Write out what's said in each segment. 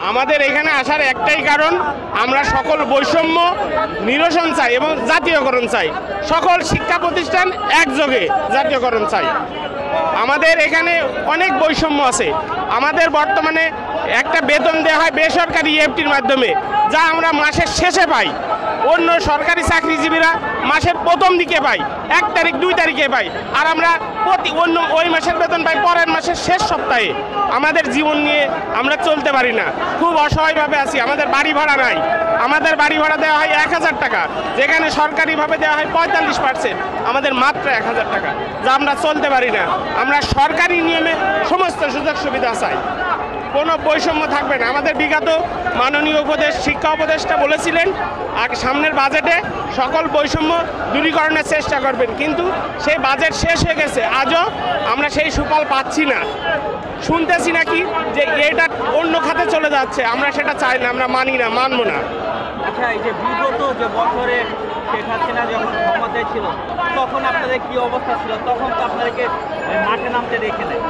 আমাদের এখানে আসার একটাই কারণ, আমরা সকল বৈষম্য নিরসন চাই এবং জাতীয়করণ চাই। সকল শিক্ষা প্রতিষ্ঠান একযোগে জাতীয়করণ চাই। আমাদের এখানে অনেক বৈষম্য আছে। আমাদের বর্তমানে একটা বেতন দেওয়া হয় বেসরকারি ইএফটির মাধ্যমে, যা আমরা মাসের শেষে পাই। অন্য সরকারি চাকরিজীবীরা মাসের প্রথম দিকে পাই, 1 তারিখ 2 তারিখে পাই, আর আমরা ওই মাসের বেতন পাই পরের মাসের শেষ সপ্তাহে। আমাদের জীবন নিয়ে আমরা চলতে পারি না, খুব অসহায়ভাবে আছি। আমাদের বাড়ি ভাড়া নাই। আমাদের বাড়ি ভাড়া দেওয়া হয় 1000 টাকা, যেখানে সরকারিভাবে দেওয়া হয় 45%। আমাদের মাত্র 1000 টাকা, যা আমরা চলতে পারি না। আমরা সরকারি নিয়মে সমস্ত সুযোগ সুবিধা চাই, কোনো বৈষম্য থাকবে না। আমাদের বিগত মাননীয় শিক্ষা উপদেষ্টা বলেছিলেন আর সামনের বাজেটে সকল বৈষম্য দূরীকরণের চেষ্টা করবেন, কিন্তু সেই বাজেট শেষ হয়ে গেছে, আজও আমরা সেই সুফল পাচ্ছি না। শুনতেছি নাকি যে এটা অন্য খাতে চলে যাচ্ছে। আমরা সেটা চাই না, আমরা মানি না, মানবো না। আচ্ছা, এই যে বিগত যে বছরে শেখ হাসিনা যখন ক্ষমতায় ছিল তখন আপনাদের কি অবস্থা ছিল? তখন তো আপনাদেরকে মাঠে নামতে দেখে নেয়।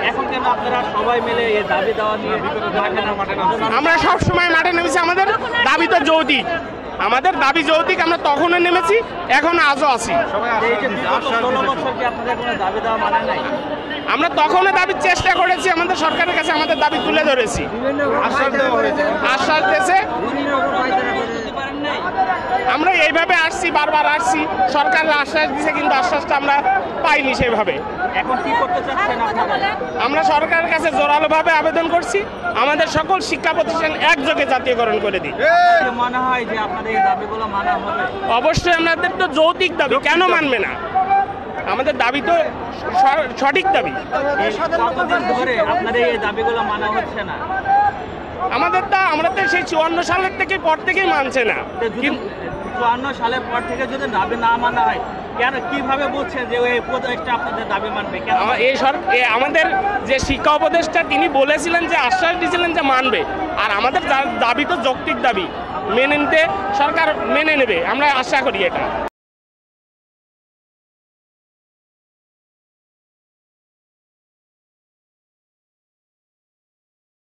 এখন কেন আপনারা সবাই মিলে এই দাবি দেওয়া নিয়ে মাঠে নামতে? আমরা সবসময় মাঠে নেমেছি, আমাদের দাবি তো যৌতিক। আমাদের দাবি যৌতিক, আমরা তখনও নেমেছি, এখন আজও আছি। আমরা তখনও দাবির চেষ্টা করেছি, আমাদের সরকারের কাছে আমাদের দাবি তুলে ধরেছি, আশ্বাস দিয়েছে। আমরা এইভাবে আসছি, বারবার আসছি, সরকার আশ্বাস দিয়েছে, কিন্তু আশ্বাসটা আমরা পাইনি সেভাবে। এখন কি করতে চাচ্ছেন আপনারা? আমরা সরকারের কাছে জোরালোভাবে আবেদন করছি, আমাদের সকল শিক্ষা প্রতিষ্ঠান একযোগে জাতীয়করণ করে দিই। মনে হয় যে আপনাদের এই দাবিগুলো মানা হবে? অবশ্যই, আমাদের তো যৌতিক দাবি, কেন মানবে না? আমাদের দাবি তো সঠিক দাবি। কতদিন ধরে আপনাদের এই দাবিগুলো মানা হচ্ছে না? আমরা তো সেই 54 সালের পর থেকেই মানছে না। 54 সালের পর থেকে যদি দাবি না মানা হয়, কেন কিভাবে বুঝছেন যে এই উপদেষ্টা আপনাদের দাবি মানবে? কেন আমাদের যে শিক্ষা উপদেষ্টা তিনি বলেছিলেন, যে আশ্বাস দিয়েছিলেন যে মানবে, আর আমাদের দাবি তো যৌক্তিক দাবি, মেনে নিতে সরকার মেনে নেবে, আমরা আশা করি এটা।